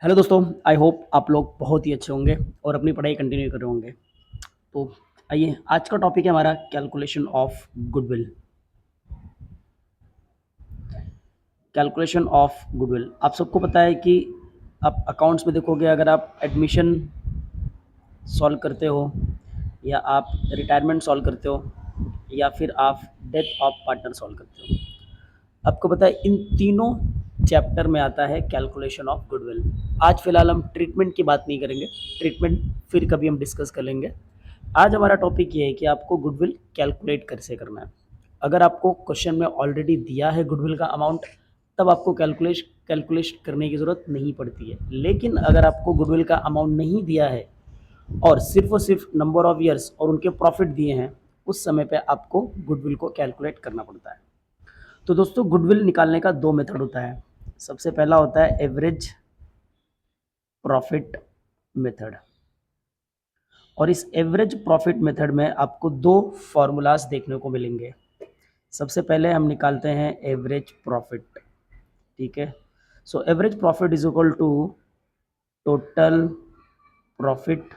Hello दोस्तों, I hope आप लोग बहुत ही अच्छे होंगे और अपनी पढ़ाई कंटिन्यू कर रहे होंगे। तो आइए, आज का टॉपिक है हमारा calculation of goodwill. Calculation of goodwill, आप सबको पता है कि आप अकाउंट्स में देखोगे, अगर आप एडमिशन सॉल्व करते हो या आप रिटायरमेंट सॉल्व करते हो या फिर आप डेथ ऑफ पार्टनर सॉल्व करते हो, आपको पता है इन तीनों चैप्टर में आता है कैलकुलेशन ऑफ गुडविल। आज फिलहाल हम ट्रीटमेंट की बात नहीं करेंगे, ट्रीटमेंट फिर कभी हम डिस्कस कर लेंगे। आज हमारा टॉपिक ये है कि आपको गुडविल कैलकुलेट कैसे करना है। अगर आपको क्वेश्चन में ऑलरेडी दिया है गुडविल का अमाउंट, तब आपको कैलकुलेट करने की ज़रूरत नहीं पड़ती है। लेकिन अगर आपको गुडविल का अमाउंट नहीं दिया है और सिर्फ नंबर ऑफ ईयर्स और उनके प्रॉफिट दिए हैं, उस समय पे आपको गुडविल को कैलकुलेट करना पड़ता है। तो दोस्तों, गुडविल निकालने का दो मेथड होता है। सबसे पहला होता है एवरेज प्रॉफिट मेथड, और इस एवरेज प्रॉफिट मेथड में आपको दो फॉर्मूलाज देखने को मिलेंगे। सबसे पहले हम निकालते हैं एवरेज प्रॉफिट। ठीक है, so average profit is equal to total profit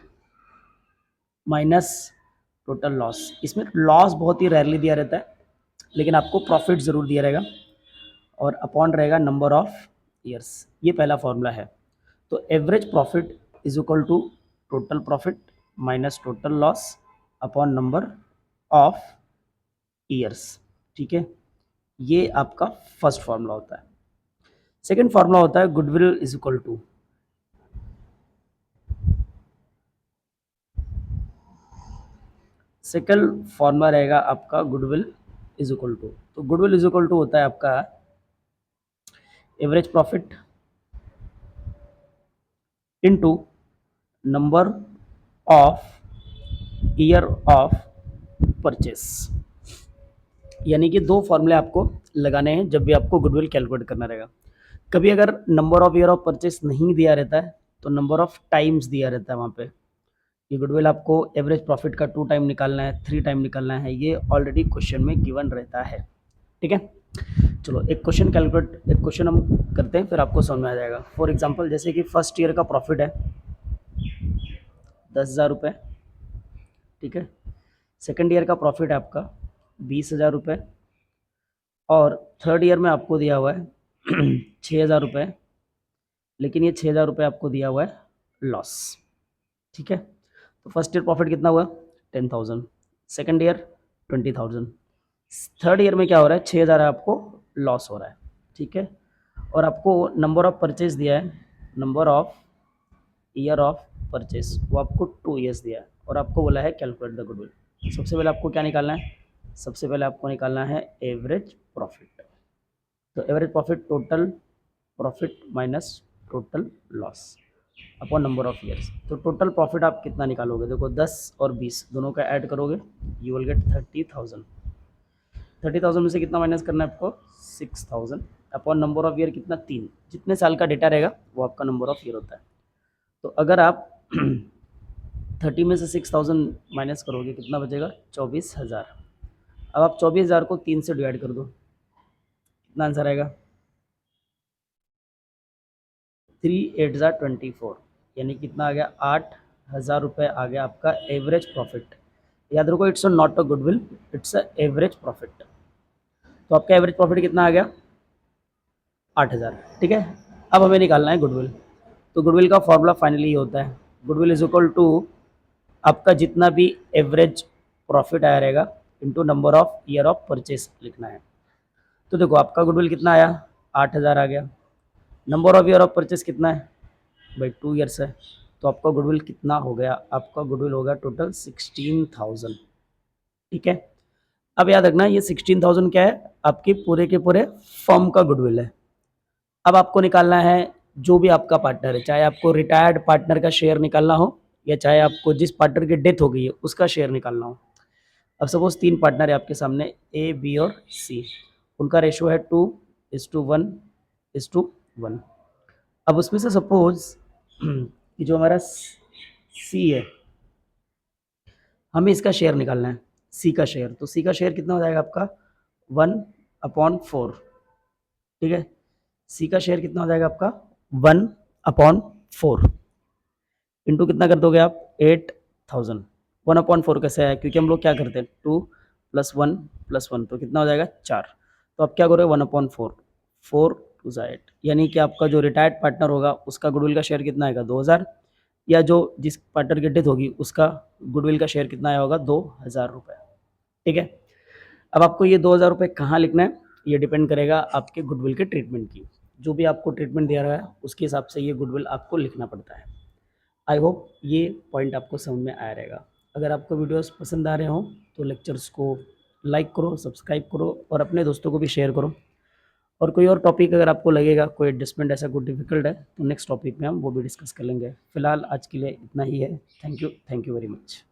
minus total loss. इसमें लॉस बहुत ही रेयरली दिया रहता है, लेकिन आपको प्रॉफिट ज़रूर दिया रहेगा, और अपॉन रहेगा नंबर ऑफ ईयर्स। ये पहला फॉर्मूला है। तो average profit is equal to total profit minus total loss upon number of years. ठीक है, ये आपका फर्स्ट फॉर्मूला होता है। सेकंड फॉर्मूला होता है goodwill is equal to, second formula रहेगा आपका गुडविल इज इक्वल टू। तो गुडविल इज इक्वल टू होता है आपका average profit into number of year of purchase. यानी कि दो फॉर्मूले आपको लगाने हैं जब भी आपको गुडविल कैलकुलेट करना रहेगा। कभी अगर number of year of purchase नहीं दिया रहता है, तो नंबर ऑफ टाइम्स दिया रहता है वहाँ पे। ये गुडविल आपको एवरेज प्रॉफिट का 2 टाइम निकालना है, 3 टाइम निकालना है, ये ऑलरेडी क्वेश्चन में गिवन रहता है। ठीक है, चलो एक क्वेश्चन हम करते हैं, फिर आपको समझ में आ जाएगा। फॉर एग्जांपल, जैसे कि फर्स्ट ईयर का प्रॉफिट है 10,000 रुपये। ठीक है, सेकेंड ईयर का प्रॉफिट है आपका 20,000 रुपये, और थर्ड ईयर में आपको दिया हुआ है 6,000 रुपये, लेकिन ये 6,000 रुपये आपको दिया हुआ है लॉस। ठीक है, तो फर्स्ट ईयर प्रॉफिट कितना हुआ? 10,000। Second year 20,000। थर्ड ईयर में क्या हो रहा है? 6,000 आपको लॉस हो रहा है। ठीक है, और आपको नंबर ऑफ परचेज दिया है, number of year of purchase, वो आपको 2 ईयर्स दिया है, और आपको बोला है कैलकुलेट द गुडविल। सबसे पहले आपको क्या निकालना है? सबसे पहले आपको निकालना है एवरेज प्रॉफिट। तो average profit total profit minus total loss upon number of years. तो टोटल प्रॉफिट आप कितना निकालोगे? देखो, 10 और 20 दोनों का ऐड करोगे, यू विल गेट 30,000। 30,000 में से कितना माइनस करना है आपको? 6,000 अपॉन नंबर ऑफ ईयर कितना? 3। जितने साल का डेटा रहेगा वो आपका नंबर ऑफ ईयर होता है। तो अगर आप 30 में से 6,000 माइनस करोगे, कितना बचेगा? 24,000। अब आप 24,000 को 3 से डिवाइड कर दो, कितना आंसर आएगा? 3 8 ज़ा 24, यानी कितना आ गया? 8,000 रुपये आ गया आपका एवरेज प्रॉफिट। याद रखो, it's not a goodwill, it's a average profit. तो आपका एवरेज प्रॉफिट कितना आ गया? 8,000। ठीक है, अब हमें निकालना है गुडविल। तो गुडविल का फॉर्मूला फाइनली ये होता है, गुडविल इज इक्वल टू आपका जितना भी एवरेज प्रॉफिट आया रहेगा into number of year of purchase लिखना है। तो देखो, आपका गुडविल कितना आया? 8,000 आ गया। Number of year of purchase कितना है भाई? 2 ईयर्स है। तो आपका गुडविल कितना हो गया? आपका गुडविल होगा टोटल 16,000। ठीक है, अब याद रखना, ये 16,000 क्या है? आपके पूरे के पूरे फर्म का गुडविल है। अब आपको निकालना है जो भी आपका पार्टनर है, चाहे आपको रिटायर्ड पार्टनर का शेयर निकालना हो या चाहे आपको जिस पार्टनर की डेथ हो गई है उसका शेयर निकालना हो। अब सपोज 3 पार्टनर है आपके सामने, ए, बी और सी। उनका रेशो है 2:1:1। अब उसमें से सपोज कि जो हमारा सी है, हमें इसका शेयर निकालना है, सी का शेयर। तो सी का शेयर कितना हो जाएगा आपका? 1/4। ठीक है, सी का शेयर कितना हो जाएगा आपका? 1/4। 4 इंटू कितना कर दोगे आप 8000। 1/4 कैसे आया, क्योंकि हम लोग क्या करते हैं 2 + 1 + 1, तो कितना हो जाएगा 4। तो आप क्या करोगे 1/4, 4 2 ज़ा 8, यानी कि आपका जो रिटायर्ड पार्टनर होगा उसका गुडविल का शेयर कितना आएगा 2000, या जो जिस पार्टनर की डेथ होगी उसका गुडविल का शेयर कितना आया होगा 2000 रुपये। ठीक है, अब आपको ये 2000 रुपये कहाँ लिखना है, ये डिपेंड करेगा आपके गुडविल के ट्रीटमेंट की। जो भी आपको ट्रीटमेंट दिया रहा है उसके हिसाब से ये गुडविल आपको लिखना पड़ता है। आई होप ये पॉइंट आपको समझ में आया रहेगा। अगर आपको वीडियोस पसंद आ रहे हों तो लेक्चर्स को लाइक करो, सब्सक्राइब करो और अपने दोस्तों को भी शेयर करो। और कोई और टॉपिक अगर आपको लगेगा कोई एडजस्टमेंट ऐसा कुछ डिफिकल्ट है तो नेक्स्ट टॉपिक में हम वो भी डिस्कस कर लेंगे। फिलहाल आज के लिए इतना ही है। Thank you very much.